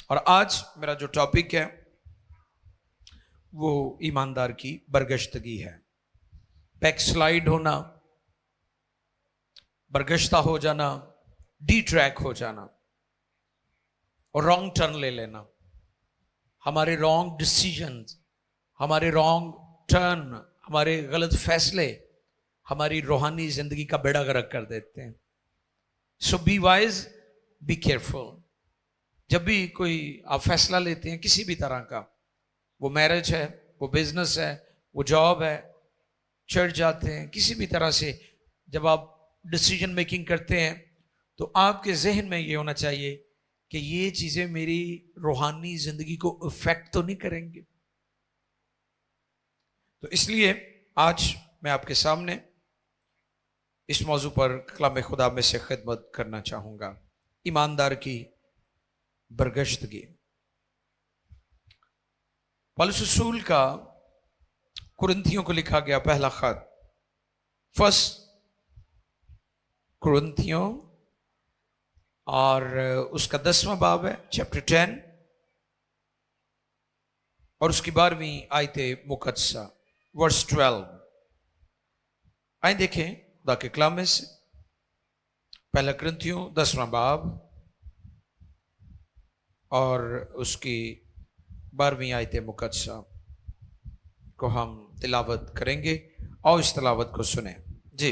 और आज मेरा जो टॉपिक है वो ईमानदार की बरगश्तगी है। बैकस्लाइड होना, बरगश्ता हो जाना, डी ट्रैक हो जाना और रॉन्ग टर्न ले लेना, हमारे रॉन्ग डिसीजंस, हमारे रॉन्ग टर्न, हमारे गलत फैसले हमारी रूहानी जिंदगी का बेड़ा गर्क कर देते हैं। सो बी वाइज, बी केयरफुल। जब भी कोई आप फैसला लेते हैं किसी भी तरह का, वो मैरिज है, वो बिजनेस है, वो जॉब है, चर्च जाते हैं, किसी भी तरह से जब आप डिसीजन मेकिंग करते हैं तो आपके जहन में ये होना चाहिए कि ये चीजें मेरी रूहानी जिंदगी को इफेक्ट तो नहीं करेंगे। तो इसलिए आज मैं आपके सामने इस मौजू पर कलाम खुदा में से खिदमत करना चाहूंगा, ईमानदार की बरगश्तगी। पौलुस रसूल का कुरिन्थियों को लिखा गया पहला खत, फर्स्ट कुरिन्थियों, और उसका 10वां बाब है, चैप्टर 10, और उसकी 12वीं आयत मुकद्दसा, वर्स 12। आइए देखें खुदा के कलाम में से पहला कुरिन्थियों 10वां बाब और उसकी 12वीं आयत मुकद्दसा को हम तिलावत करेंगे और इस तिलावत को सुने जी।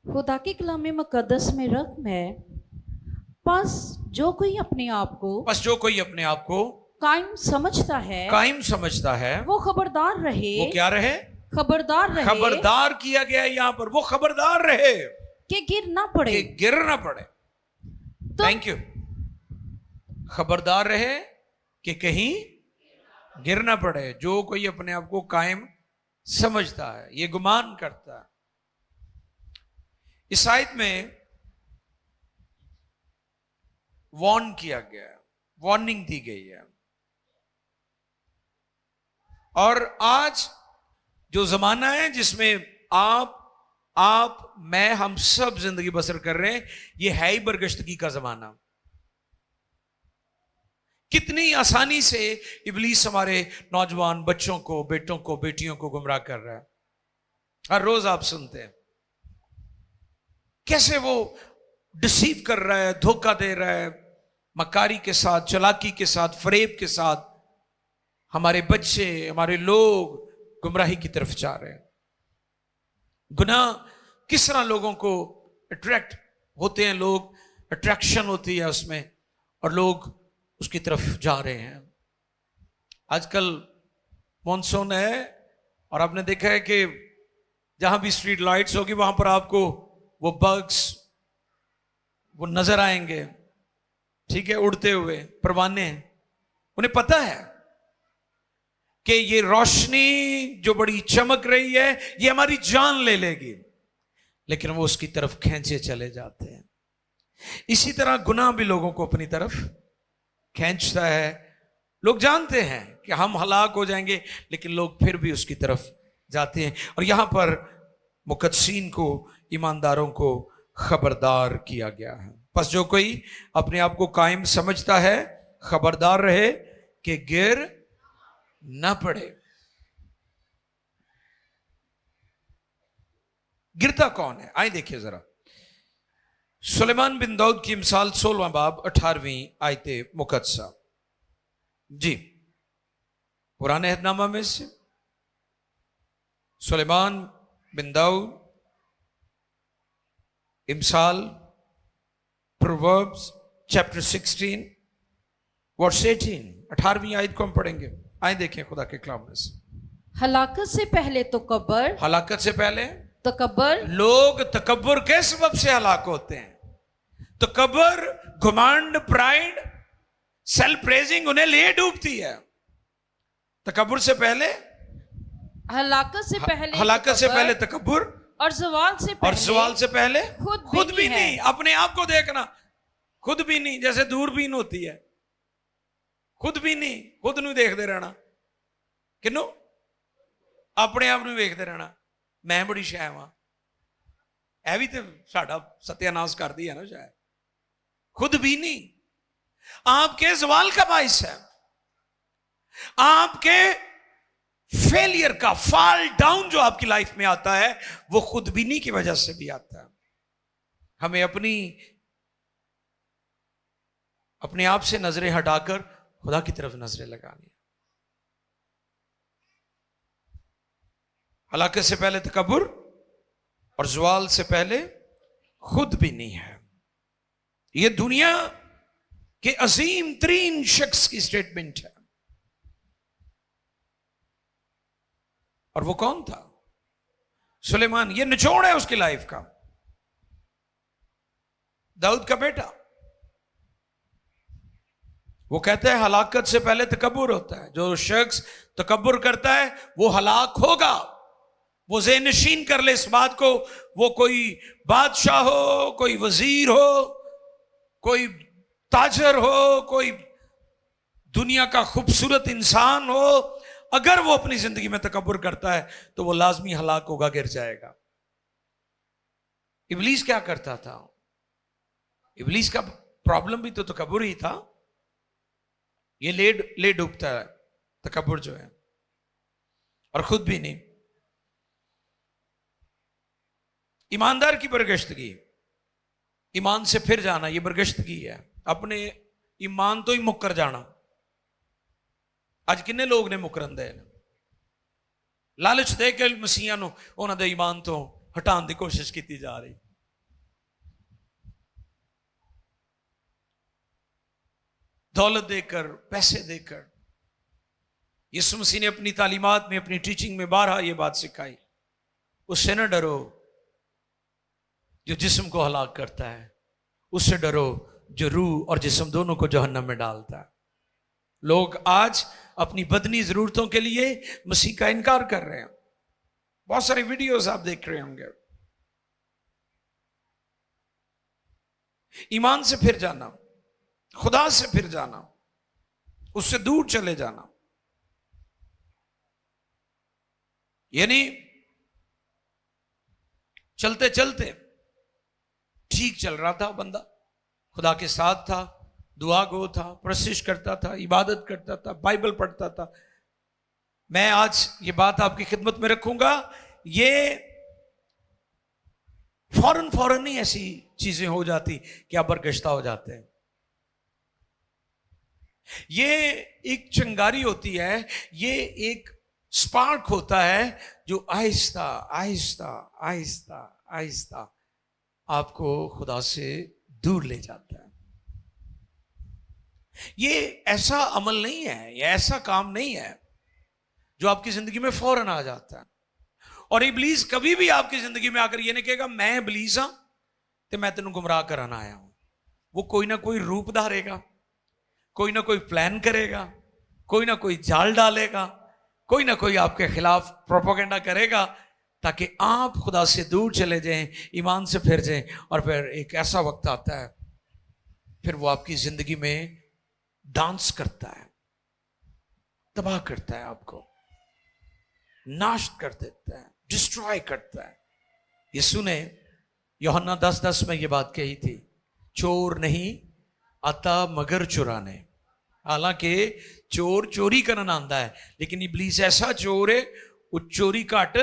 खुदा के कलाम मुकद्दस में रकम है, बस जो कोई अपने आप को कायम समझता है वो खबरदार रहे। वो क्या रहे? खबरदार किया गया है यहाँ पर, वो खबरदार रहे कि गिर ना पड़े। तो थैंक यू। खबरदार रहे कि कहीं गिर ना पड़े। जो कोई अपने आप को कायम समझता है, ये गुमान करता है। इस आयत में वार्न किया गया है, वार्निंग दी गई है। और आज जो जमाना है जिसमें आप मैं, हम सब जिंदगी बसर कर रहे हैं, ये है ही बरगश्तगी का जमाना। कितनी आसानी से इब्लीस हमारे नौजवान बच्चों को, बेटों को, बेटियों को गुमराह कर रहा है। हर रोज आप सुनते हैं कैसे वो डिसीव कर रहा है, धोखा दे रहा है, मकारी के साथ, चालाकी के साथ, फरेब के साथ हमारे बच्चे, हमारे लोग गुमराही की तरफ जा रहे हैं। गुनाह किस तरह लोगों को अट्रैक्ट होते हैं, लोग अट्रैक्शन होती है उसमें और लोग उसकी तरफ जा रहे हैं। आजकल मॉनसून है और आपने देखा है कि जहां भी स्ट्रीट लाइट्स होगी वहां पर आपको वो बग्स वो नजर आएंगे, ठीक है, उड़ते हुए परवाने। उन्हें पता है कि ये रोशनी जो बड़ी चमक रही है ये हमारी जान ले लेगी, लेकिन वो उसकी तरफ खींचे चले जाते हैं। इसी तरह गुनाह भी लोगों को अपनी तरफ खींचता है। लोग जानते हैं कि हम हलाक हो जाएंगे, लेकिन लोग फिर भी उसकी तरफ जाते हैं। और यहां पर मुकद्दसीन को, ईमानदारों को खबरदार किया गया है। बस जो कोई अपने आप को कायम समझता है, खबरदार रहे कि गिर ना पड़े। गिरता कौन है? आइए देखिए जरा। सुलेमान बिन दाऊद की मिसाल 16वां बाब 18वीं आयत मुकद्दसा जी, पुराने अहदनामा में से सुलेमान बिन दाऊद, इमसाल, प्रोवर्ब्स चैप्टर 16 वर्स 18, 18वीं आयत को हम पढ़ेंगे। आइए देखें खुदा के कलाम में से। हलाकत से पहले तकब्बर, लोग तकब्बुर के सबब से हलाक होते हैं। तकब्बुर, घुमांड, प्राइड, सेल्फ प्रेजिंग उन्हें ले डूबती है। तकब्बुर से पहले, हलाकत से पहले तकब्बुर, और सवाल से पहले खुद भी नहीं। अपने आप को देखना, खुद भी नहीं, जैसे दूरबीन होती है, खुद भी नहीं, खुद नहीं देखते रहना। किन्नू? अपने आप ਨੂੰ ਵੇਖਦੇ ਰਹਿਣਾ, मैं बड़ी शै वां। ਇਹ भी तो साडा सत्यानाश कर दी है ना शायद। खुद भी नहीं। आपके जवाल का बाइस है, आपके फेलियर का, फॉल डाउन जो आपकी लाइफ में आता है वो खुदबीनी की वजह से भी आता है। हमें अपने आप से नजरें हटाकर खुदा की तरफ नजरें लगानी है। हलाकत से पहले तकब्बुर और ज़वाल से पहले खुदबीनी है। यह दुनिया के अजीम तरीन शख्स की स्टेटमेंट है। और वो कौन था? सुलेमान। ये निचोड़ है उसकी लाइफ का, दाऊद का बेटा। वो कहता है हलाकत से पहले तकब्बुर होता है। जो शख्स तकब्बुर करता है वो हलाक होगा। वो ज़ेहनशीन कर ले इस बात को, वो कोई बादशाह हो, कोई वजीर हो, कोई ताजर हो, कोई दुनिया का खूबसूरत इंसान हो, अगर वो अपनी जिंदगी में तकब्बुर करता है तो वो लाजमी हलाक होगा, गिर जाएगा। इब्लीस क्या करता था? इब्लीस का प्रॉब्लम भी तो तकब्बुर ही था। ये ले डूबता है तकब्बुर जो है, और खुद भी नहीं। ईमानदार की बरगश्तगी, ईमान से फिर जाना, ये बरगश्तगी है। अपने ईमान तो ही मुकर जाना। आज किन्ने लोग ने मुकरंदे लालच दे के मसीहां नूं उन्हां दे ईमान तो हटाने की कोशिश की जा रही। दौलत देकर, पैसे देकर। यीशु मसीह ने अपनी तालीमात में, अपनी टीचिंग में बारहा ये बात सिखाई, उससे न डरो जो जिस्म को हलाक करता है, उससे डरो जो रूह और जिस्म दोनों को जहन्नम में डालता है। लोग आज अपनी बदनी जरूरतों के लिए मसीह का इनकार कर रहे हैं। बहुत सारी वीडियोस आप देख रहे होंगे। ईमान से फिर जाना, खुदा से फिर जाना, उससे दूर चले जाना। यानी चलते चलते ठीक चल रहा था बंदा, खुदा के साथ था, दुआ गो था, प्रशिश करता था, इबादत करता था, बाइबल पढ़ता था। मैं आज ये बात आपकी खिदमत में रखूंगा। ये फौरन नहीं ऐसी चीजें हो जाती कि आप बरगश्ता हो जाते हैं। ये एक चिंगारी होती है, ये एक स्पार्क होता है जो आहिस्ता आहिस्ता आहिस्ता आहिस्ता आपको खुदा से दूर ले जाता है। ये ऐसा अमल नहीं है, ये ऐसा काम नहीं है जो आपकी जिंदगी में फौरन आ जाता है। और इब्लीस कभी भी आपकी जिंदगी में आकर ये नहीं कहेगा मैं इब्लीस हां ते मैं तेनों गुमराह कराना आया हूं। वो कोई ना कोई रूप धारेगा, कोई ना कोई प्लान करेगा, कोई ना कोई जाल डालेगा, कोई ना कोई आपके खिलाफ प्रोपेगेंडा करेगा ताकि आप खुदा से दूर चले जाएं, ईमान से फिर जाएं। और फिर एक ऐसा वक्त आता है, फिर वो आपकी जिंदगी में डांस करता है, तबाह करता है, आपको नाश कर देता है, डिस्ट्रॉय करता है। यीशु ने यूहन्ना 10:10 में ये बात कही थी, चोर नहीं आता मगर चुराने। हालांकि चोर चोरी करना आंदा है, लेकिन इब्लीस ऐसा चोर है वो चोरी घट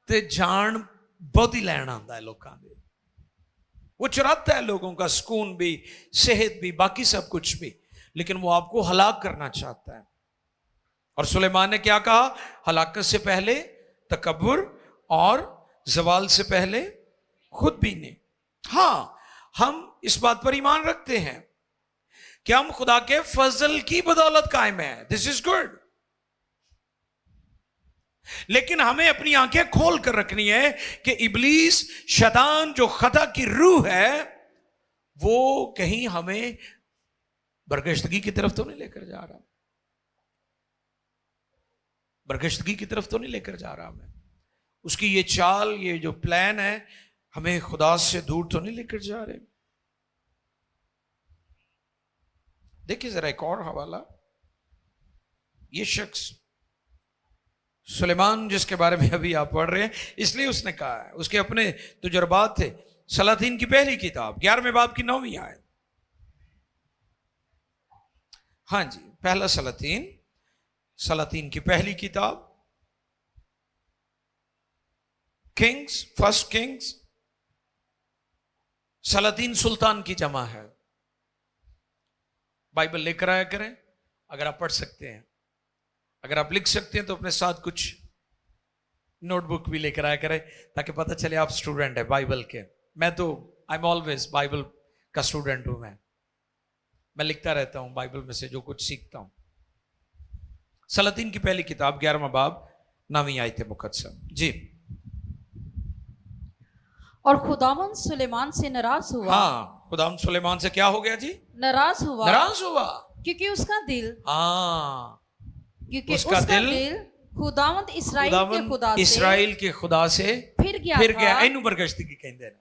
ते जान बहुत ही लैन आंदा है लोगों दे। वो चुराता है लोगों का सुकून भी, सेहत भी, बाकी सब कुछ भी, लेकिन वो आपको हलाक करना चाहता है। और सुलेमान ने क्या कहा? हलाकत से पहले तकब्बुर और ज़वाल से पहले खुदबीनी। हाँ, हम इस बात पर ईमान रखते हैं कि हम खुदा के फजल की बदौलत कायम है, दिस इज गुड। लेकिन हमें अपनी आंखें खोल कर रखनी है कि इब्लीस, शैतान, जो खता की रूह है, वो कहीं हमें बरगश्तगी की तरफ तो नहीं लेकर जा रहा। बरगश्तगी की तरफ तो नहीं लेकर जा रहा हमें। उसकी ये चाल, ये जो प्लान है, हमें खुदा से दूर तो नहीं लेकर जा रहे। देखिए जरा एक और हवाला। ये शख्स सुलेमान, जिसके बारे में अभी आप पढ़ रहे हैं, इसलिए उसने कहा है, उसके अपने तजुर्बात थे। सलातीन की पहली किताब 11वें बाब की 9वीं आयत। हाँ जी, पहला सलातीन की पहली किताब, किंग्स, फर्स्ट किंग्स। सलातीन सुल्तान की जमा है। बाइबल लेकर आया करें अगर आप पढ़ सकते हैं। अगर आप लिख सकते हैं तो अपने साथ कुछ नोटबुक भी लेकर आया करें ताकि पता चले आप स्टूडेंट है बाइबल के। मैं तो आई एम ऑलवेज बाइबल का स्टूडेंट हूं। मैं लिखता रहता हूं बाइबल में से जो कुछ सीखता हूं। सलातीन की पहली किताब 11वां बाब 9वीं आयत मुकद्दसा जी। और खुदावंद सुलेमान से नाराज हुआ। हाँ, खुदावंद सुलेमान से क्या हो गया जी? नाराज हुआ। क्योंकि उसका दिल, क्योंकि उसका दिल खुदावंद इस्राएल के खुदा से फिर गया। इनू बरगश्तगी कहते हैं।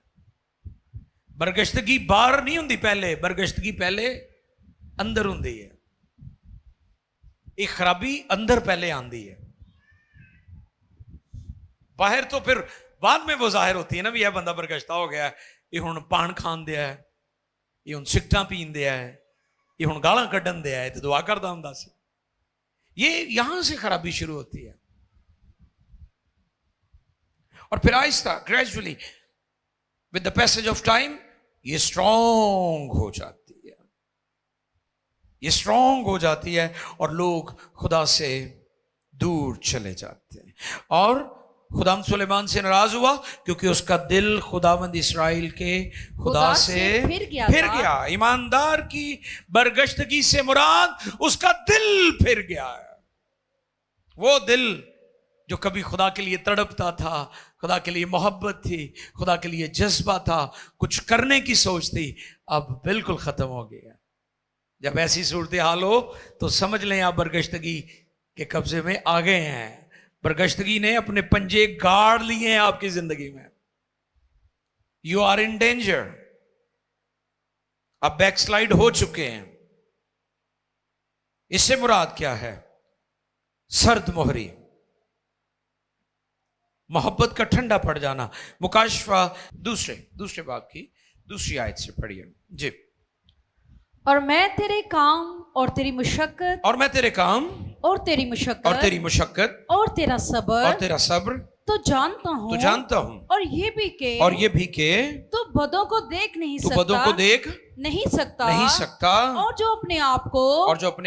बरगश्तगी बाहर नहीं हुंदी, पहले बरगश्तगी पहले अंदर हुंदी है। एक खराबी अंदर पहले आंदी है, बाहर तो फिर बाद में वो जाहिर होती है ना भी यह बंदा बरगश्ता हो गया, ये हुण पान खान दिया है, ये हुण सिगटा पीन दिया है, ये हुण गालां कड्डन दिया है, तो दुआ करदा हुंदा सी। ये यहां से खराबी शुरू होती है और फिर आहिस्ता gradually with the passage of time ये स्ट्रॉन्ग हो जाती है, ये स्ट्रॉन्ग हो जाती है और लोग खुदा से दूर चले जाते हैं। और खुदावंद सुलेमान से नाराज हुआ क्योंकि उसका दिल खुदावंद इस्राएल के खुदा से फिर गया। ईमानदार की बरगश्तगी से मुराद उसका दिल फिर गया है। वो दिल जो कभी खुदा के लिए तड़पता था, खुदा के लिए मोहब्बत थी, खुदा के लिए जज्बा था, कुछ करने की सोच थी, अब बिल्कुल खत्म हो गया। जब ऐसी सूरत हाल हो तो समझ लें आप बरगश्तगी के कब्जे में आ गए हैं। बरगश्तगी ने अपने पंजे गाड़ लिए हैं आपकी जिंदगी में। You are in danger. आप बैकस्लाइड हो चुके हैं। इससे मुराद क्या है? सर्द मोहरी, मोहब्बत का ठंडा पड़ जाना। मुकाशफा दूसरे बाब की दूसरी आयत से पढ़िए जी। और मैं तेरे काम और तेरी मुशक्कत, और मैं तेरे काम और तेरी मुशक्कत, और तेरी मुशक्कत, और तेरा सब्र तो जानता हूँ। और ये भी के तो बदों को देख नहीं सकता, और जो अपने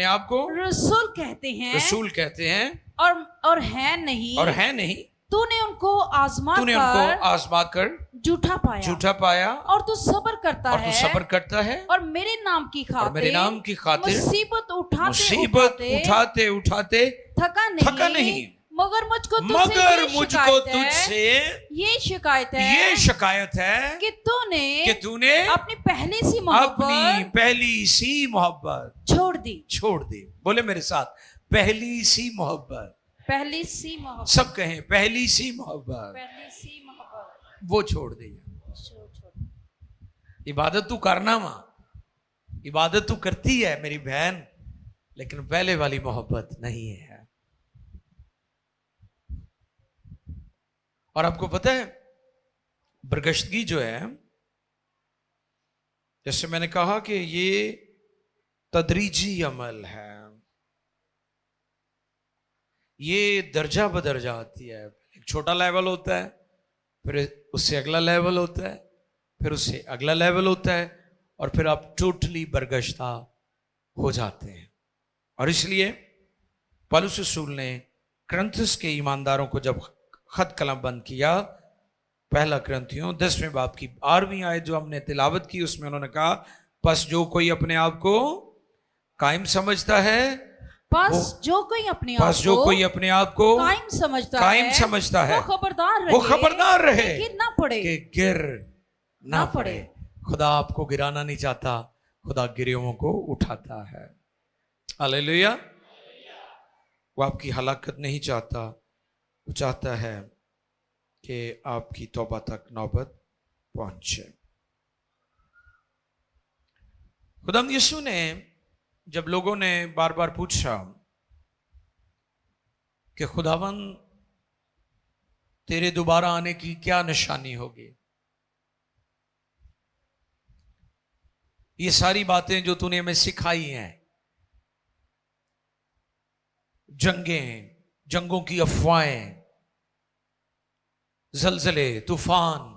आप को रसूल कहते हैं और है नहीं, तूने उनको आजमा कर झूठा पाया और तू सब्र करता है और मेरे नाम की खातिर मुसीबत उठाते थका नहीं। मगर मुझको तुझसे ये शिकायत है कि तूने अपनी पहली सी मोहब्बत छोड़ दी। बोले मेरे साथ, पहली सी मोहब्बत। सब कहें पहली सी मोहब्बत वो छोड़ दी। इबादत तू करना मां, इबादत तू करती है मेरी बहन, लेकिन पहले वाली मोहब्बत नहीं है। और आपको पता है बरगश्तगी जो है, जैसे मैंने कहा कि ये तदरीजी अमल है, ये दर्जा बदर्जा आती है। एक छोटा लेवल होता है, फिर उससे अगला लेवल होता है, फिर उससे अगला लेवल होता है, और फिर आप टोटली बरगश्ता हो जाते हैं। और इसलिए पौलुस रसूल ने कुरिन्थियों के ईमानदारों को जब खत कलम बंद किया, पहला कुरिन्थियों 10वें बाब की 8वीं आयत जो हमने तिलावत की, उसमें उन्होंने कहा, बस जो कोई अपने आप को कायम समझता है, जो कोई अपने आप को कायम समझता है, वो खबरदार रहे कि गिर ना पड़े। खुदा आपको गिराना नहीं चाहता, खुदा गिरियों को उठाता है। हालेलुया। वो आपकी हलाकत नहीं चाहता, वो चाहता है कि आपकी तौबा तक नौबत पहुंचे। खुदावंद यीशु ने, जब लोगों ने बार बार पूछा कि खुदावंद तेरे दोबारा आने की क्या निशानी होगी, ये सारी बातें जो तूने हमें सिखाई हैं, जंगों की अफवाहें, जलजले, तूफान,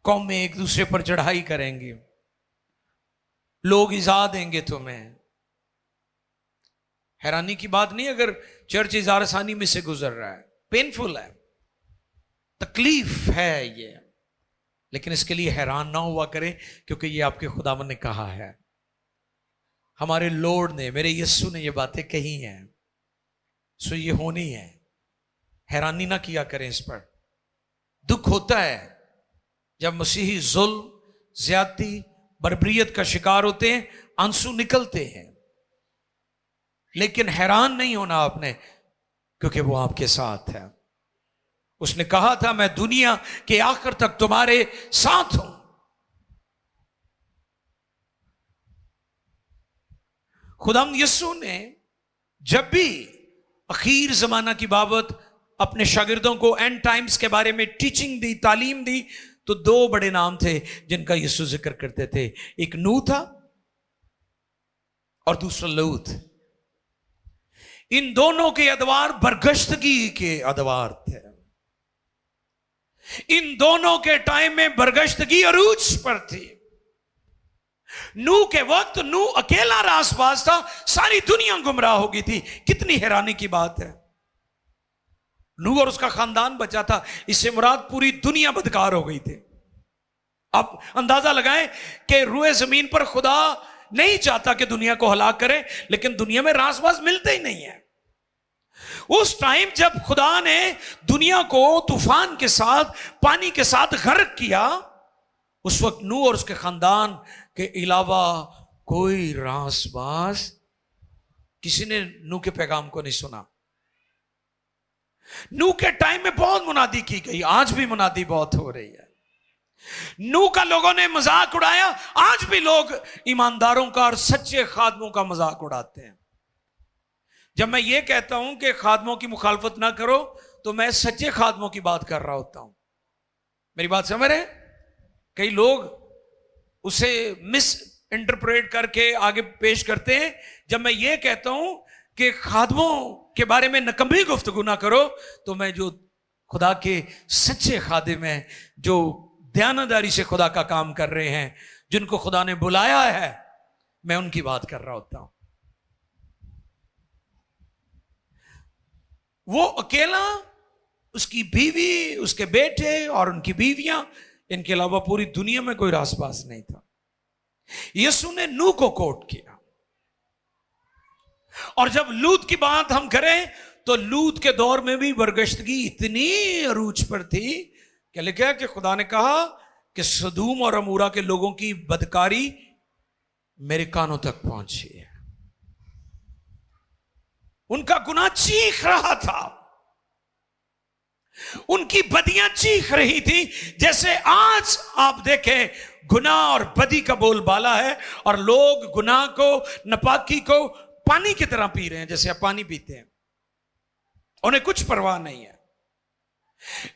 कौमें एक दूसरे पर चढ़ाई करेंगी, लोग इजा देंगे तुम्हें। हैरानी की बात नहीं अगर चर्च इजार आसानी में से गुजर रहा है, पेनफुल है, तकलीफ है ये, लेकिन इसके लिए हैरान ना हुआ करें, क्योंकि ये आपके खुदावन ने कहा है, हमारे लॉर्ड ने, मेरे यीशु ने ये बातें कही हैं, सो ये होनी है। हैरानी ना किया करें इस पर। दुख होता है जब मसीही जुल्म, ज्यादती, बर्बरियत का शिकार होते हैं, आंसू निकलते हैं, लेकिन हैरान नहीं होना आपने, क्योंकि वो आपके साथ है। उसने कहा था मैं दुनिया के आखिर तक तुम्हारे साथ हूं। खुदाम यीशु ने जब भी आखिर जमाना की बाबत अपने शागिर्दों को एंड टाइम्स के बारे में टीचिंग दी, तालीम दी, तो दो बड़े नाम थे जिनका यीशु जिक्र करते थे। एक नूह था और दूसरा लूत। इन दोनों के अदवार बरगश्तगी के अदवार थे। इन दोनों के टाइम में बरगश्तगी अरूज पर थी। नूह के वक्त नूह अकेला रासबाज था, सारी दुनिया गुमराह हो गई थी। कितनी हैरानी की बात है, नूह और उसका खानदान बचा था, इससे मुराद पूरी दुनिया बदकार हो गई थी। अब अंदाजा लगाएं कि रूए जमीन पर खुदा नहीं चाहता कि दुनिया को हलाक करे, लेकिन दुनिया में रासबाज मिलते ही नहीं है। उस टाइम जब खुदा ने दुनिया को तूफान के साथ, पानी के साथ गर्क किया, उस वक्त नूह और उसके खानदान के अलावा कोई रासबाज, किसी ने नूह के पैगाम को नहीं सुना। नूह के टाइम में बहुत मुनादी की गई, आज भी मुनादी बहुत हो रही है। नूह का लोगों ने मजाक उड़ाया, आज भी लोग ईमानदारों का और सच्चे खादमों का मजाक उड़ाते हैं। जब मैं ये कहता हूं कि खादमों की मुखालफत ना करो, तो मैं सच्चे खादमों की बात कर रहा होता हूं। मेरी बात समझ रहे? कई लोग उसे मिस इंटरप्रेट करके आगे पेश करते हैं। जब मैं ये कहता हूं कि खादमों के बारे में नकम्मी गुफ्तगू ना करो, तो मैं जो खुदा के सच्चे खादिम हैं, जो दयानतदारी से खुदा का काम कर रहे हैं, जिनको खुदा ने बुलाया है, मैं उनकी बात कर रहा होता हूं। वो अकेला, उसकी बीवी, उसके बेटे और उनकी बीवियां, इनके अलावा पूरी दुनिया में कोई रासबाज नहीं था। यीशु ने नूह को कोट किया। और जब लूत की बात हम करें, तो लूत के दौर में भी बरगश्तगी इतनी अरूज पर थी कि लिखा है कि खुदा ने कहा कि सदूम और अमूरा के लोगों की बदकारी मेरे कानों तक पहुंची है। उनका गुनाह चीख रहा था, उनकी बदियां चीख रही थी। जैसे आज आप देखें, गुनाह और बदी का बोलबाला है, और लोग गुनाह को, नापाकी को पानी की तरह पी रहे हैं, जैसे आप पानी पीते हैं, उन्हें कुछ परवाह नहीं है।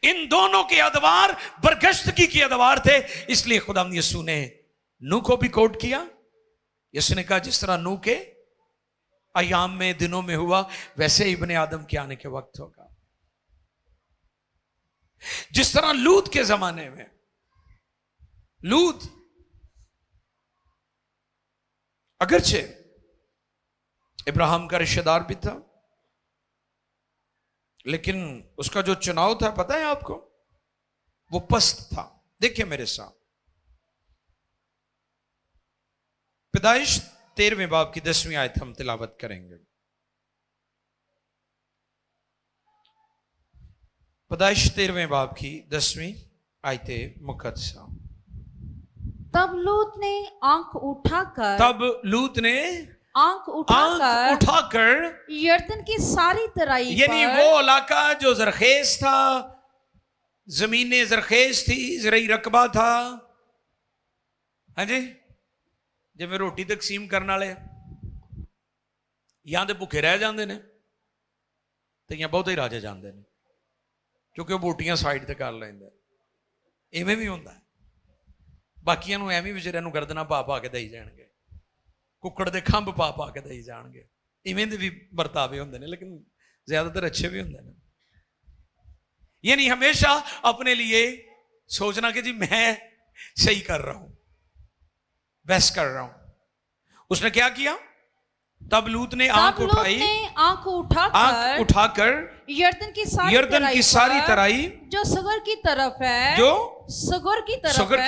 इन दोनों के अदवार बरगश्तगी के अदवार थे। इसलिए खुदा यीशु ने नूह को भी कोट किया। यीशु ने कहा जिस तरह नूह के अयाम में, दिनों में हुआ, वैसे ही इब्ने आदम के आने के वक्त होगा। जिस तरह लूत के जमाने में, लूत अगरचे इब्राहिम का रिश्तेदार भी था, लेकिन उसका जो चुनाव था पता है आपको, वो पस्त था। देखिए मेरे साथ, पैदाइश 13वें बाब की 10वीं आयत हम तिलावत करेंगे। पैदाइश 13वें बाब की 10वीं आयत मुकद्दसा। तब लूत ने आंख उठाकर यर्दन की सारी तराई, यानी वो इलाका जो जरखेज था, जमीनें जरखेज थी, जरई रकबा था। हाँ जी, जिवें रोटी तकसीम करने वाले या तो भुखे रह जाते हैं, तो या बहुत ही राजे जाते हैं, क्योंकि बोटियां साइड ते कर लेंदे। इवें भी होंदा, बाकियां नूं एवें विचारियां नूं गर्दना पा पा के दई जाणगे। कुकड़ दे खंभ पा पा के दई जाणगे। इवें दे भी बर्तावे हुंदे ने, लेकिन ज्यादातर अच्छे भी हुंदे ने। यानी हमेशा अपने लिए सोचना कि जी मैं सही कर रहा हूं, बेस्ट कर रहा हूं। उसने क्या किया? तब लूत ने आंख उठाई, आंख उठाकर यरदन की सारी तराई जो सगर की तरफ है, सगर की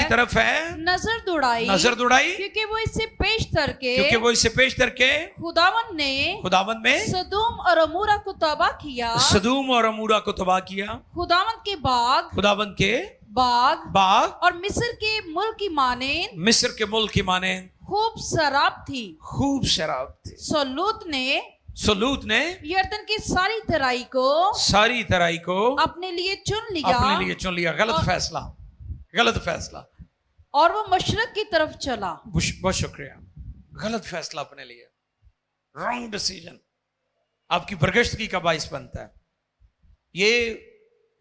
तरफ है नजर दौड़ाई, क्योंकि वो इससे पेश करके खुदावंद में सदूम और अमूरा को तबाह किया। खुदावंद के बाग और मिस्र के मुल्क की माने खूब शराब थी। सो लूत ने यरदन की सारी तराई को अपने लिए चुन लिया। गलत फैसला। और वो मशरक की तरफ चला। बहुत शुक्रिया। गलत फैसला अपने लिए, रॉन्ग डिसीजन आपकी बरगश्तगी का बाइस बनता है। ये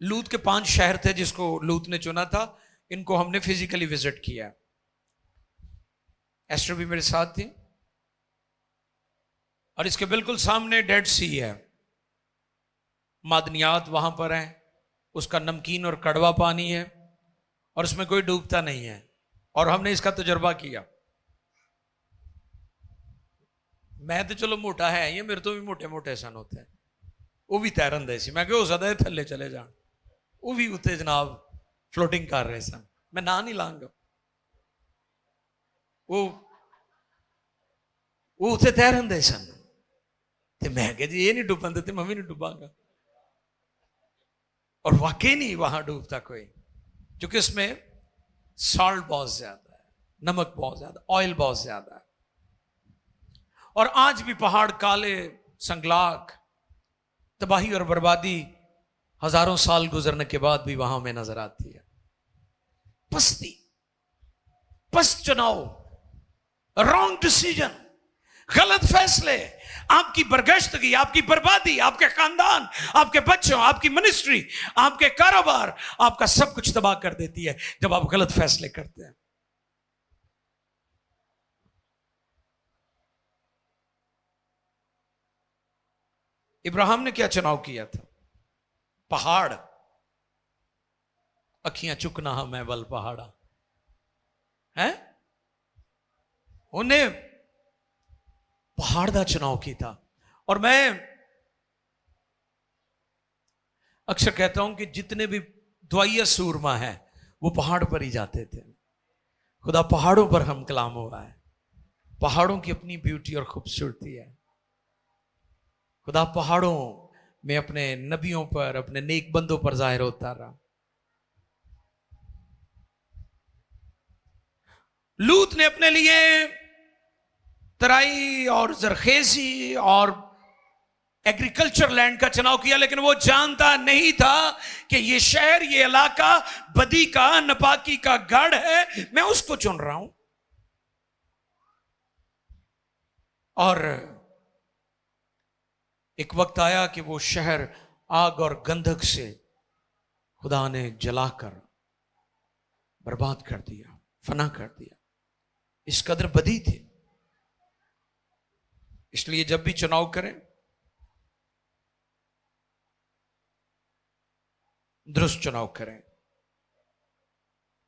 लूत के 5 शहर थे जिसको लूत ने चुना था। इनको हमने फिजिकली विजिट किया। एस्टर भी मेरे साथ थी। और इसके बिल्कुल सामने डेड सी है, मादनियात वहां पर हैं, उसका नमकीन और कड़वा पानी है और उसमें कोई डूबता नहीं है। और हमने इसका तजुर्बा किया। मैं तो चलो मोटा है, ये मेरे तो भी मोटे सन होते हैं। वो भी तैरन दे सी, मैं हो सकता है थले चले जान। वो भी उत्ते जनाब फ्लोटिंग कर रहे सन। मैं ना नहीं लांगा, वो उत्ते तैरन दे सन। ते मैं कहा जी ये नहीं डूबन देते, मैं भी नहीं डूबांगा। और वाकई नहीं वहां डूबता कोई, क्योंकि उसमें सॉल्ट बहुत ज्यादा है, नमक बहुत ज्यादा, ऑयल बहुत ज्यादा है। और आज भी पहाड़ काले संगलाक, तबाही और बर्बादी हजारों साल गुजरने के बाद भी वहां में नजर आती है। पस्त चुनाव, रॉन्ग डिसीजन, गलत फैसले आपकी बरगश्तगी, आपकी बर्बादी, आपके खानदान, आपके बच्चों, आपकी मिनिस्ट्री, आपके कारोबार, आपका सब कुछ तबाह कर देती है जब आप गलत फैसले करते हैं। इब्राहिम ने क्या चुनाव किया था? पहाड़, अखियां चुकना मैं बल पहाड़ा है। उन्हें पहाड़ का चुनाव किया था। और मैं अक्सर कहता हूं कि जितने भी दुआइया सूरमा है वो पहाड़ पर ही जाते थे। खुदा पहाड़ों पर हम कलाम हुआ है। पहाड़ों की अपनी ब्यूटी और खूबसूरती है। खुदा पहाड़ों में अपने नबियों पर, अपने नेक बंदों पर जाहिर होता रहा। लूत ने अपने लिए तराई और जरखेजी और एग्रीकल्चर लैंड का चुनाव किया, लेकिन वो जानता नहीं था कि ये शहर, ये इलाका बदी का, नपाकी का गढ़ है। मैं उसको चुन रहा हूं। और एक वक्त आया कि वो शहर आग और गंधक से खुदा ने जलाकर बर्बाद कर दिया, फना कर दिया। इस कदर बदी थी। इसलिए जब भी चुनाव करें दुरुस्त चुनाव करें,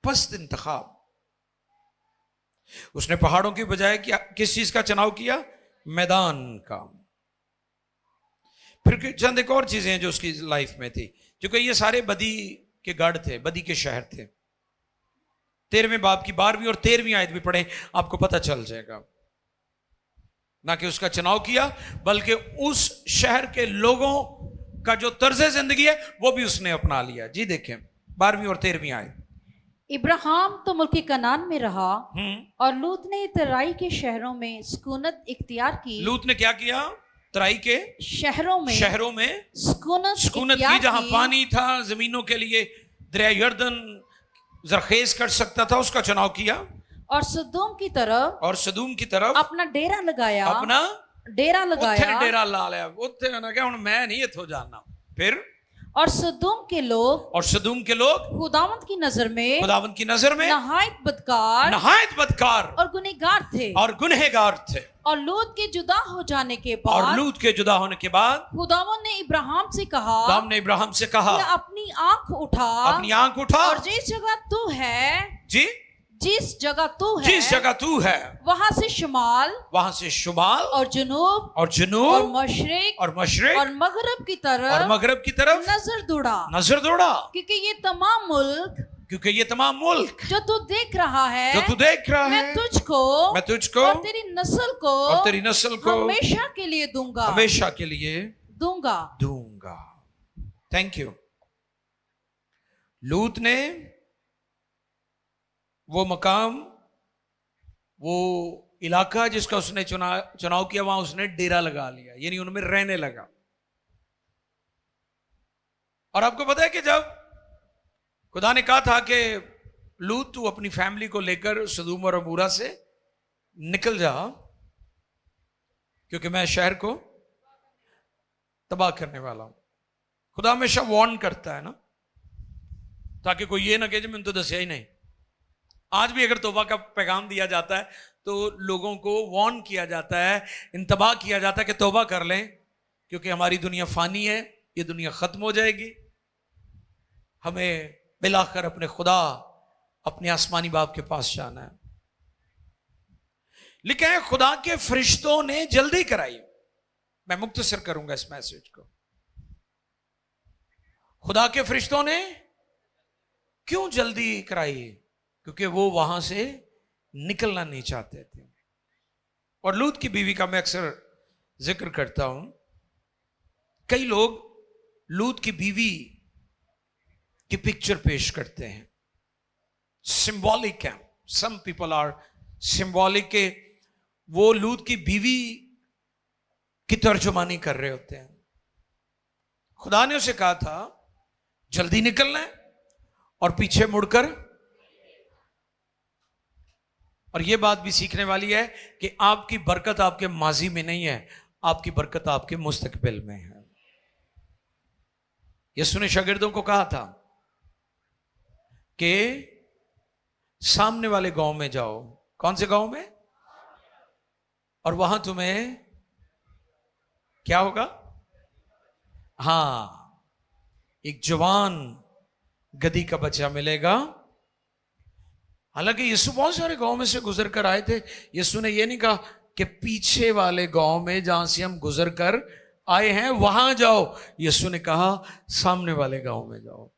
पस्त इंतखाब। उसने पहाड़ों की बजाय किस चीज का चुनाव किया? मैदान का। फिर चंद एक और चीजें हैं जो उसकी लाइफ में थी, क्योंकि ये सारे बदी के गढ़ थे, बदी के शहर थे। 13वें बाब की 12वीं और 13वीं आयत भी पढ़े, आपको पता चल जाएगा। ना कि उसका चुनाव किया, बल्कि उस शहर के लोगों का जो तर्ज जिंदगी है वो भी उसने अपना लिया। जी देखें 12वीं और 13वीं आयत। इब्राहिम तो मुल्क कनान में रहा और लूत ने तराई के शहरों में सुकूनत इख्तियार की। लूत ने क्या किया? तराई के शहरों में सुकूनत की, जहां पानी था जमीनों के लिए, दरिया यर्दन जरखेज कर सकता था, उसका चुनाव किया। और सदूम की तरफ अपना डेरा लगाया। डेरा ला लिया। उत्थे ना क्या, हुण मैं नहीं इथों जाना। फिर और सदूम के लोग खुदावंद की नजर में नहायत बदकार और गुनहगार थे। और लूत के जुदा होने के बाद खुदावंद ने इब्राहिम से कहा कि अपनी आंख उठा और जिस जगह तू है जिस जगह तू है वहां से शुमाल और जुनूब और मशरिक और मगरब की तरफ नजर दौड़ा क्योंकि ये तमाम मुल्क जो तू देख रहा है मैं तुझको और तेरी नस्ल को हमेशा के लिए दूंगा। Thank you. लूत ने वो मकाम, वो इलाका जिसका उसने चुनाव किया, वहां उसने डेरा लगा लिया, यानी उनमें रहने लगा। और आपको पता है कि जब खुदा ने कहा था कि लूत तू अपनी फैमिली को लेकर सदूम और अमूरा से निकल जा, क्योंकि मैं शहर को तबाह करने वाला हूं। खुदा हमेशा वार्न करता है ना, ताकि कोई ये ना कहे जी मैंने तो दसिया ही नहीं। आज भी अगर तौबा का पैगाम दिया जाता है तो लोगों को वार्न किया जाता है, इंतबाह किया जाता है कि तौबा कर लें, क्योंकि हमारी दुनिया फानी है, ये दुनिया खत्म हो जाएगी, हमें बिलाकर अपने खुदा, अपने आसमानी बाप के पास जाना है। लेकिन खुदा के फरिश्तों ने जल्दी कराई। मैं मुख्तसर करूंगा इस मैसेज को। खुदा के फरिश्तों ने क्यों जल्दी कराई? क्योंकि वो वहां से निकलना नहीं चाहते थे। और लूत की बीवी का मैं अक्सर जिक्र करता हूं। कई लोग लूत की बीवी की पिक्चर पेश करते हैं, सिंबॉलिक है। सम पीपल आर सिंबॉलिक के वो लूत की बीवी की तर्जुमानी कर रहे होते हैं। खुदा ने उसे कहा था जल्दी निकलना है और पीछे मुड़कर, और यह बात भी सीखने वाली है कि आपकी बरकत आपके माजी में नहीं है, आपकी बरकत आपके मुस्तकबिल में है। यीशु ने शागिर्दों को कहा था कि सामने वाले गांव में जाओ। कौन से गांव में? और वहां तुम्हें क्या होगा? हां, एक जवान गधी का बच्चा मिलेगा। हालांकि यीशु बहुत सारे गांव में से गुजर कर आए थे। यीशु ने यह नहीं कहा कि पीछे वाले गांव में जहां से हम गुजर कर आए हैं वहां जाओ। यीशु ने कहा सामने वाले गांव में जाओ।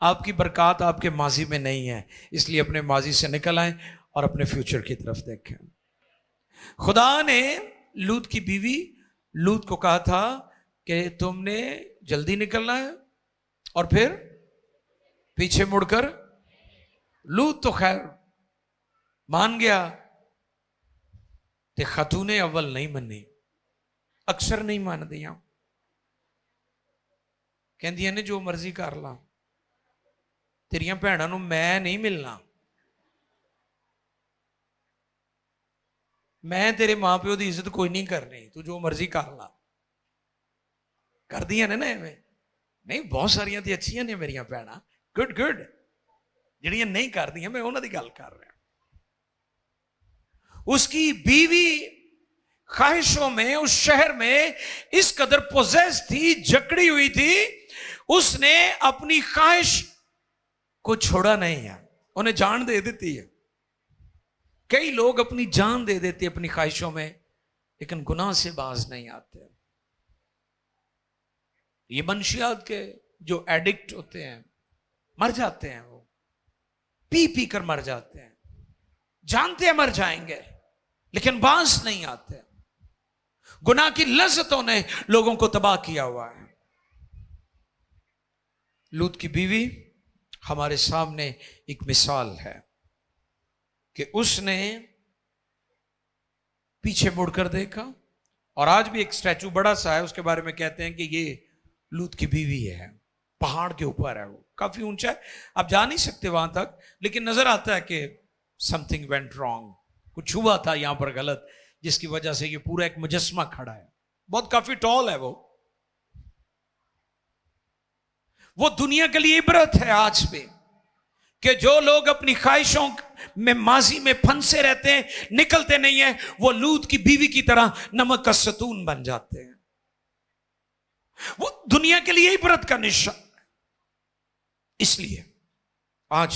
आपकी बरकत आपके माजी में नहीं है, इसलिए अपने माजी से निकल आए और अपने फ्यूचर की तरफ देखें। खुदा ने लूत की बीवी लूत को कहा था कि तुमने जल्दी निकलना है और फिर पीछे मुड़कर। लूत तो खैर मान गया, ते खतूने अव्वल नहीं मनी, अक्सर नहीं मान दिया। कहंदियां ने जो मर्जी कर ला, तेरियां भैणां नूं मैं नहीं मिलना, मैं तेरे मां प्यो की इज्जत कोई नहीं करनी, तू जो मर्जी कर ला। कर दियां ने ना एवें? नहीं, बहुत सारियां तो अच्छियां ने मेरियां भैणां, गुड गुड। जिहड़ियां नहीं कर दियां मैं उन्हां दी गल कर रहा। उसकी बीवी ख्वाहिशों में उस शहर में इस कदर पोजेस थी, जकड़ी हुई थी, उसने अपनी ख्वाहिश को छोड़ा नहीं है, उन्हें जान दे देती है। कई लोग अपनी जान दे देते अपनी ख्वाहिशों में, लेकिन गुनाह से बाज नहीं आते। ये मंशियात के जो एडिक्ट होते हैं मर जाते हैं, वो पी पी कर मर जाते हैं, जानते हैं मर जाएंगे लेकिन बाज नहीं आते। गुनाह की लज्जतों ने लोगों को तबाह किया हुआ है। लूत की बीवी हमारे सामने एक मिसाल है कि उसने पीछे मुड़कर देखा। और आज भी एक स्टैचू बड़ा सा है, उसके बारे में कहते हैं कि ये लूत की बीवी है, पहाड़ के ऊपर है, वो काफी ऊंचा है, आप जा नहीं सकते वहां तक, लेकिन नजर आता है कि समथिंग वेंट रॉन्ग, कुछ हुआ था यहां पर गलत, जिसकी वजह से ये पूरा एक मुजस्मा खड़ा है। बहुत काफी टॉल है वो। वो दुनिया के लिए इबरत है आज भी, कि जो लोग अपनी ख्वाहिशों में माजी में फंसे रहते हैं, निकलते नहीं है, वो लूत की बीवी की तरह नमक का सतून बन जाते हैं। वो दुनिया के लिए इबरत का निशान है। इसलिए आज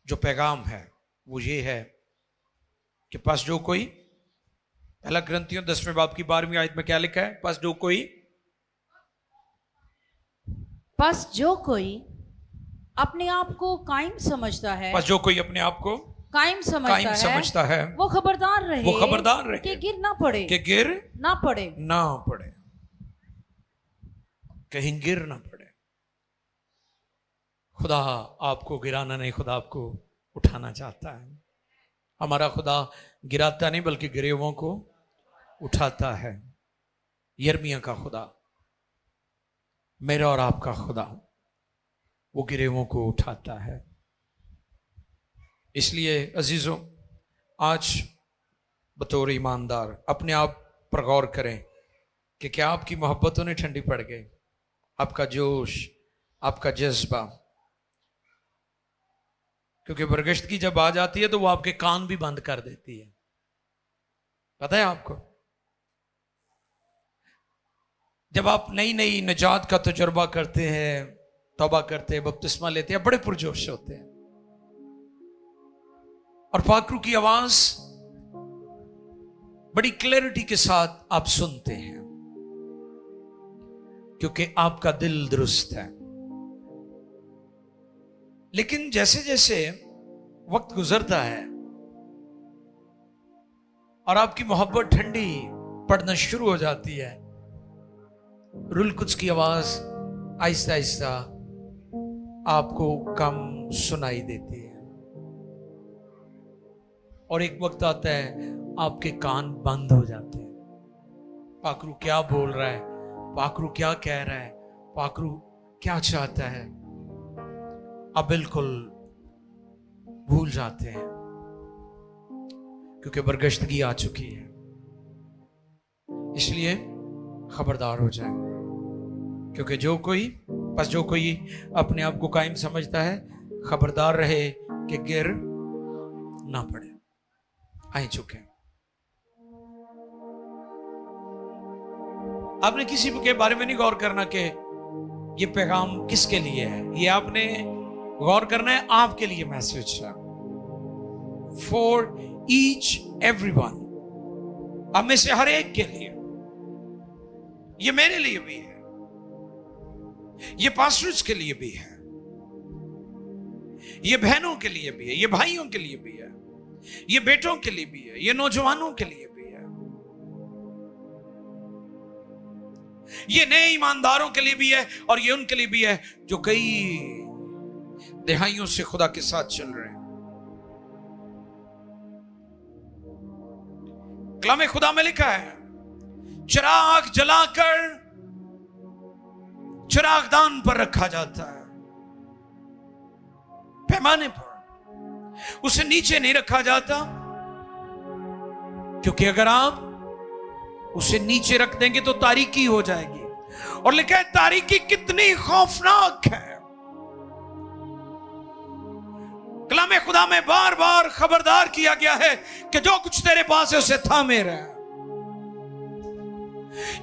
जो पैगाम है वो ये है कि पास जो कोई, पहला ग्रंथियों 10वें बाब की 12वीं आयत में क्या लिखा है? पास जो कोई अपने आप को कायम समझता है, बस जो कोई अपने आप को कायम समझता है, वो खबरदार रहे कि गिर ना पड़े, कहीं गिर ना पड़े। खुदा आपको गिराना नहीं, खुदा आपको उठाना चाहता है। हमारा खुदा गिराता नहीं बल्कि गिरे हुओं को उठाता है। यिर्मयाह का खुदा, मेरा और आपका खुदा, वो गिरे हुओं को उठाता है। इसलिए अजीजों, आज बतौर ईमानदार अपने आप पर गौर करें कि क्या आपकी मोहब्बतों ने ठंडी पड़ गई, आपका जोश, आपका जज्बा। क्योंकि बरगश्तगी जब आ जाती है तो वो आपके कान भी बंद कर देती है, पता है आपको। जब आप नई नई निजात का तजुर्बा करते हैं, तौबा करते हैं, बपतिस्मा लेते हैं, बड़े पुरजोश होते हैं और पाकरू की आवाज बड़ी क्लैरिटी के साथ आप सुनते हैं, क्योंकि आपका दिल दुरुस्त है। लेकिन जैसे जैसे वक्त गुजरता है और आपकी मोहब्बत ठंडी पड़ना शुरू हो जाती है, रुल कुछ की आवाज आहिस्ता आहिस्ता आपको कम सुनाई देती है और एक वक्त आता है आपके कान बंद हो जाते हैं। पाकरू क्या बोल रहा है, पाकरू क्या कह रहा है, पाकरू क्या चाहता है, आप बिल्कुल भूल जाते हैं, क्योंकि बरगश्तगी आ चुकी है। इसलिए खबरदार हो जाए, क्योंकि जो कोई अपने आप को कायम समझता है, खबरदार रहे कि गिर ना पड़े। आए चुके आपने किसी के बारे में नहीं गौर करना कि ये पैगाम किसके लिए है, ये आपने गौर करना है आपके लिए मैसेज है, फॉर ईच एवरीवन, आप में से हर एक के लिए। ये मेरे लिए भी है, ये पास्टर्स के लिए भी है, ये बहनों के लिए भी है, ये भाइयों के लिए भी है, ये बेटों के लिए भी है, ये नौजवानों के लिए भी है, ये नए ईमानदारों के लिए भी है और ये उनके लिए भी है जो कई दिहाइयों से खुदा के साथ चल रहे हैं। कलाम खुदा में लिखा है, चिराग जलाकर चिरागदान पर रखा जाता है, पैमाने पर, उसे नीचे नहीं रखा जाता, क्योंकि अगर आप उसे नीचे रख देंगे तो तारीकी हो जाएगी। और लिखा है तारीकी कितनी खौफनाक है। कलाम खुदा में बार बार खबरदार किया गया है कि जो कुछ तेरे पास है उसे थामे रहे,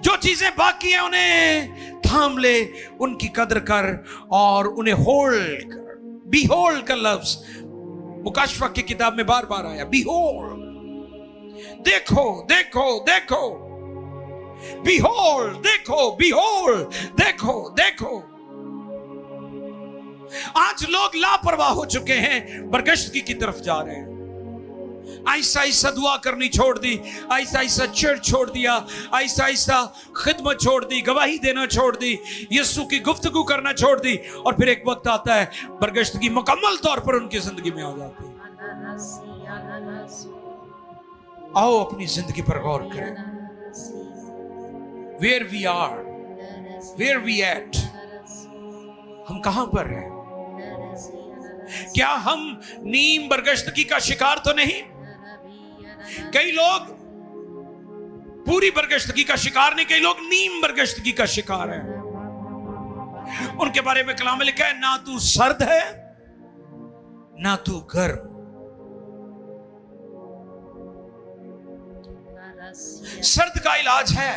जो चीजें बाकी हैं उन्हें थाम ले, उनकी कदर कर और उन्हें होल्ड कर। बी होल्ड का लफ्ज मुकाशफा की किताब में बार बार आया, बी होल्ड, देखो देखो देखो, बी होल्ड देखो, बी होल्ड देखो देखो। आज लोग लापरवाह हो चुके हैं, बरगश्तगी की तरफ जा रहे हैं। आहिस्ता आहिस्ता दुआ करनी छोड़ दी, आहिस्ता आहिस्ता चर्च छोड़ दिया, आहिस्ता आहिस्ता खिदमत छोड़ दी, गवाही देना छोड़ दी, यीशु की गुफ्तगू करना छोड़ दी, और फिर एक वक्त आता है बरगश्तगी मुकम्मल तौर पर उनकी जिंदगी में आ जाती है। आओ अपनी जिंदगी पर गौर करें, where we are, where we at, हम कहां पर हैं? क्या हम नीम बरगश्तगी का शिकार तो नहीं? कई लोग पूरी बरगश्तगी का शिकार नहीं, कई लोग नीम बरगश्तगी का शिकार है। उनके बारे में कलाम में लिखा है, ना तू सर्द है ना तू गर्म। सर्द का इलाज है,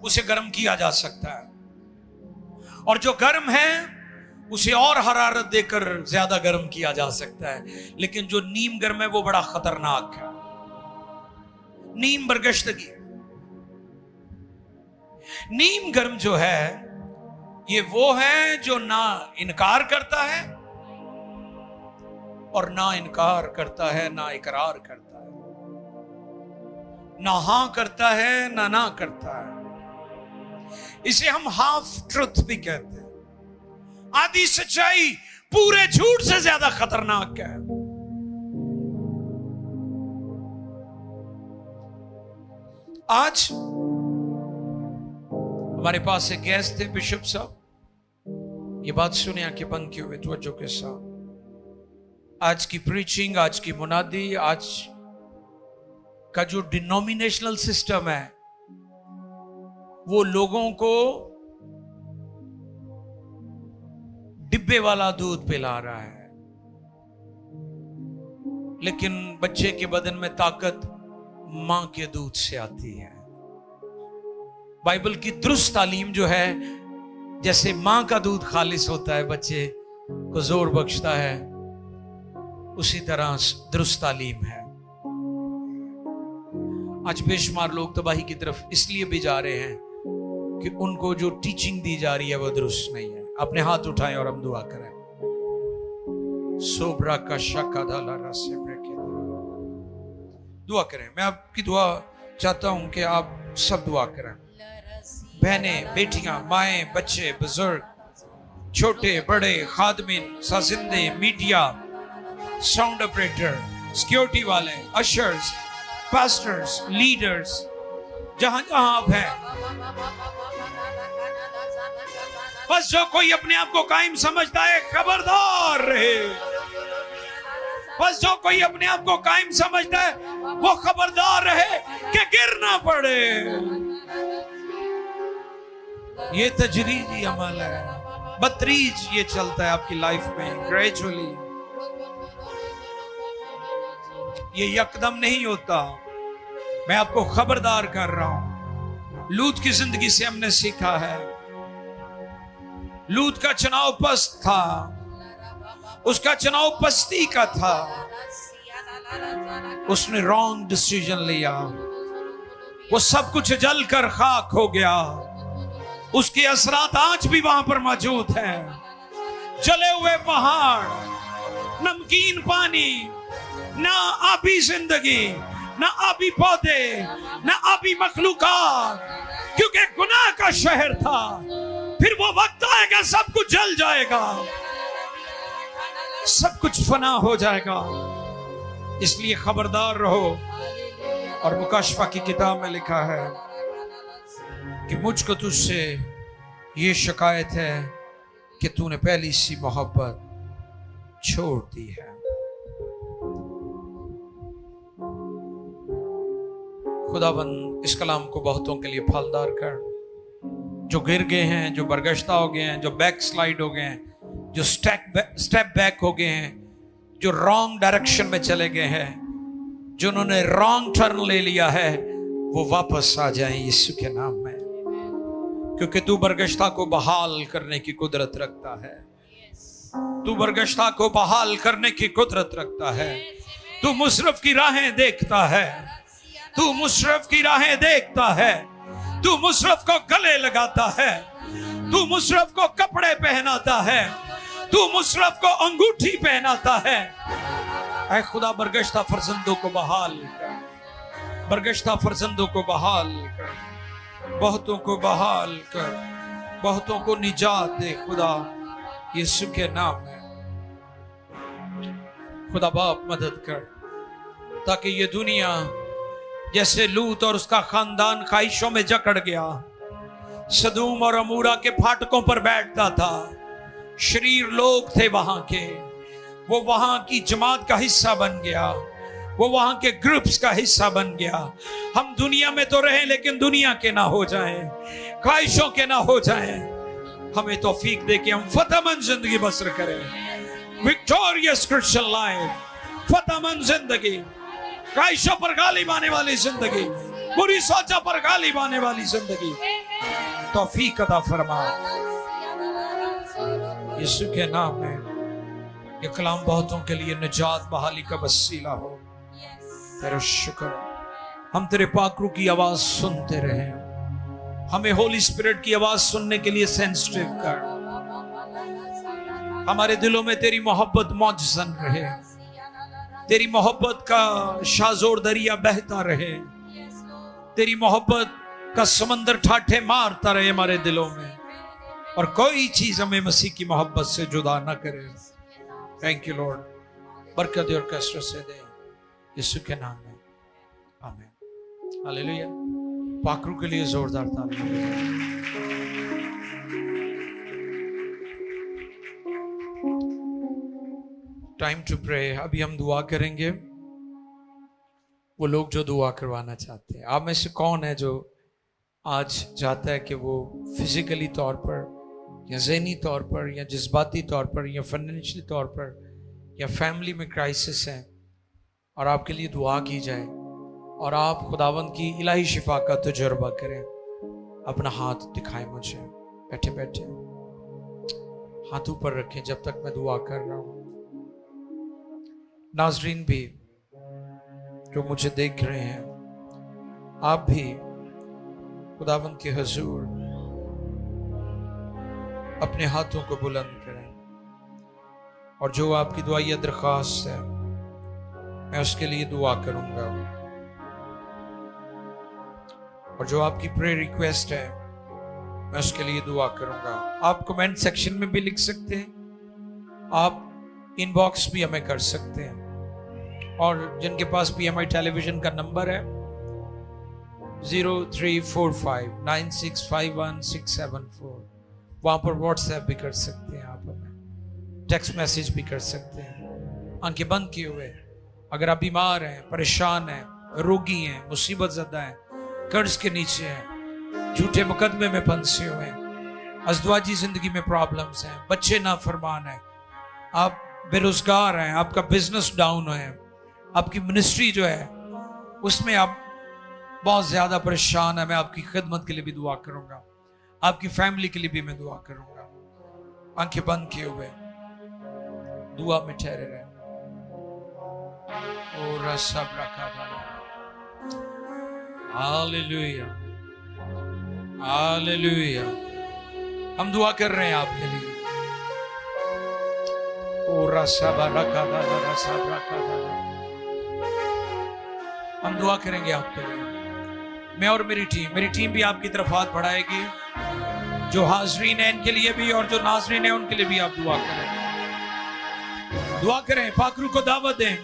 उसे गर्म किया जा सकता है, और जो गर्म है उसे और हरारत देकर ज्यादा गर्म किया जा सकता है। लेकिन जो नीम गर्म है वो बड़ा खतरनाक है। नीम बरगश्तगी, नीम गर्म जो है ये वो है जो ना इनकार करता है और ना इनकार करता है, ना इकरार करता है, ना हां करता है ना करता है। इसे हम हाफ ट्रुथ भी कहते हैं। आधी सच्चाई पूरे झूठ से ज्यादा खतरनाक है। आज हमारे पास एक गेस्ट थे, बिशप साहब। ये बात सुने, आंखें बंद किए हुए तवज्जो के साथ। आज की प्रीचिंग, आज की मुनादी, आज का जो डिनोमिनेशनल सिस्टम है वो लोगों को डिब्बे वाला दूध पिला रहा है, लेकिन बच्चे के बदन में ताकत मां के दूध से आती है। बाइबल की दुरुस्त तालीम जो है, जैसे मां का दूध खालिस होता है, बच्चे को जोर बख्शता है, उसी तरह दुरुस्त तालीम है। आज बेशुमार लोग तबाही की तरफ इसलिए भी जा रहे हैं कि उनको जो टीचिंग दी जा रही है वो दुरुस्त नहीं है। अपने हाथ उठाएं और हम दुआ करें। सोबरा का शका धाला रसे ब्रेके, दुआ करें। मैं आपकी दुआ चाहता हूं कि आप सब दुआ करें। बहनें, बेटियां, माएं, बच्चे, बुजुर्ग, छोटे बड़े, खादमिन, साजिंदे, मीडिया, साउंड ऑपरेटर, सिक्योरिटी वाले, अशर्स, पास्टर्स, लीडर्स, जहां जहां आप हैं, बस जो कोई अपने आप को कायम समझता है खबरदार रहे। बस जो कोई अपने आप को कायम समझता है वो खबरदार रहे कि गिर ना पड़े। ये तजरीजी अमल है, बतरीज ये चलता है आपकी लाइफ में, ग्रेजुअली। ये यकदम नहीं होता। मैं आपको खबरदार कर रहा हूं। लूत की जिंदगी से हमने सीखा है। लूत का चुनाव पस्त था, उसका चुनाव पस्ती का था। उसने रॉन्ग डिसीजन लिया, वो सब कुछ जलकर खाक हो गया। उसके असरात आज भी वहां पर मौजूद हैं। जले हुए पहाड़, नमकीन पानी, ना आबी जिंदगी, ना आबी पौधे, ना आबी मखलूकात, क्योंकि गुनाह का शहर था। फिर वो वक्त आएगा सब कुछ जल जाएगा, सब कुछ फना हो जाएगा। इसलिए खबरदार रहो। और मुकाशफा की किताब में लिखा है कि मुझको तुझसे ये शिकायत है कि तूने पहली सी मोहब्बत छोड़ दी है। खुदाबंद इस कलाम को बहुतों के लिए फलदार कर, जो गिर गए हैं, जो बरगश्ता हो गए हैं, जो बैक स्लाइड हो गए हैं, जो स्टेप बैक हो गए हैं, जो रॉन्ग डायरेक्शन में चले गए हैं, जिन्होंने रॉन्ग टर्न ले लिया है, वो वापस आ जाएं यीशु के नाम में। क्योंकि तू बरगश्ता को बहाल करने की कुदरत रखता है। तू बरगश्ता को बहाल करने की कुदरत रखता है। तू मुशर्रफ की राहें देखता है। तू मुशर्रफ की राहें देखता है। तू मुशर्रफ को गले लगाता है। तू मुशर्रफ को कपड़े पहनाता है। तू मुशर्रफ को अंगूठी पहनाता है। ऐ खुदा, बरगश्ता फर्जंदों को बहाल कर, बरगश्ता फर्जंदों को बहाल कर, बहुतों को बहाल कर, बहुतों को निजात दे खुदा यीशु के नाम में। खुदा बाप मदद कर, ताकि ये दुनिया जैसे लूत और उसका खानदान ख्वाहिशों में जकड़ गया, सदूम और अमूरा के फाटकों पर बैठता था, शरीर लोग थे वहां के, वो वहां की जमात का हिस्सा बन गया, वो वहां के ग्रुप्स का हिस्सा बन गया। हम दुनिया में तो रहें लेकिन दुनिया के ना हो जाएं, ख्वाहिशों के ना हो जाएं। हमें तौफीक दे के हम फतेहमंद जिंदगी बसर करें, विक्टोरियस क्रिश्चियन लाइफ, फतेहमंद जिंदगी, ख्वाहिशों पर गालिब आने वाली जिंदगी, बुरी सोचा पर गालिब आने वाली जिंदगी तौफीक अता फरमा यीशु के नाम में। ये कलाम बहुतों के लिए निजात बहाली का वसीला हो। तेरा शुक्र, हम तेरे पाक रूह की आवाज सुनते रहे, हमें होली स्पिरिट की आवाज सुनने के लिए सेंसिटिव कर, हमारे दिलों में तेरी मोहब्बत मौजूद रहे, तेरी मोहब्बत का शाजोर दरिया बहता रहे, तेरी मोहब्बत का समंदर ठाठे मारता रहे हमारे दिलों में, और कोई चीज हमें मसीह की मोहब्बत से जुदा ना करे। थैंक यू लॉर्ड, बरकत और कसरत से दे यीशु के नाम में, आमीन। हालेलुया। पाकरू के लिए जोरदार ताली। Time to pray. अभी हम दुआ करेंगे। वो लोग जो दुआ करवाना चाहते हैं, आप में से कौन है जो आज चाहता है कि वो फिजिकली तौर पर या ज़हनी तौर पर या जज्बाती तौर पर या फाइनेंशियली तौर पर या फैमिली में क्राइसिस है और आपके लिए दुआ की जाए और आप खुदावंद की इलाही शिफा का तजुर्बा करें? अपना हाथ दिखाएं मुझे, बैठे बैठे हाथ ऊपर रखें जब तक मैं दुआ कर रहा हूँ। नाजरीन भी जो मुझे देख रहे हैं, आप भी खुदावंद के हुजूर अपने हाथों को बुलंद करें, और जो आपकी दुआ या दरख्वास्त है मैं उसके लिए दुआ करूंगा, और जो आपकी प्रेयर रिक्वेस्ट है मैं उसके लिए दुआ करूंगा। आप कमेंट सेक्शन में भी लिख सकते हैं, आप इनबॉक्स भी हमें कर सकते हैं, और जिनके पास PMI टेलीविजन का नंबर है 0345965167 वहां पर व्हाट्सएप भी कर सकते हैं, आप हमें टेक्स्ट मैसेज भी कर सकते हैं। आंखें बंद किए हुए, अगर आप बीमार हैं, परेशान हैं, रोगी हैं, मुसीबत ज़दा हैं, कर्ज के नीचे हैं, झूठे मुकदमे में फंसे हुए हैं, अज़दवाजी जिंदगी में प्रॉब्लम्स हैं, बच्चे नाफरमान हैं, आप बेरोजगार हैं, आपका बिजनेस डाउन है, आपकी मिनिस्ट्री जो है उसमें आप बहुत ज्यादा परेशान है, मैं आपकी खिदमत के लिए भी दुआ करूंगा, आपकी फैमिली के लिए भी मैं दुआ करूंगा। आंखें बंद किए हुए दुआ में ठहरे रहे। और सब रखा हालेलुया, हालेलुया। हम दुआ कर रहे हैं आपके लिए। और सब रखा हम दुआ करेंगे आपके लिए। मैं और मेरी टीम भी आपकी तरफ हाथ बढ़ाएगी। जो हाजरीन है इनके लिए भी, और जो नाजरीन है उनके लिए भी आप दुआ करें, पाकरू को दावत दें।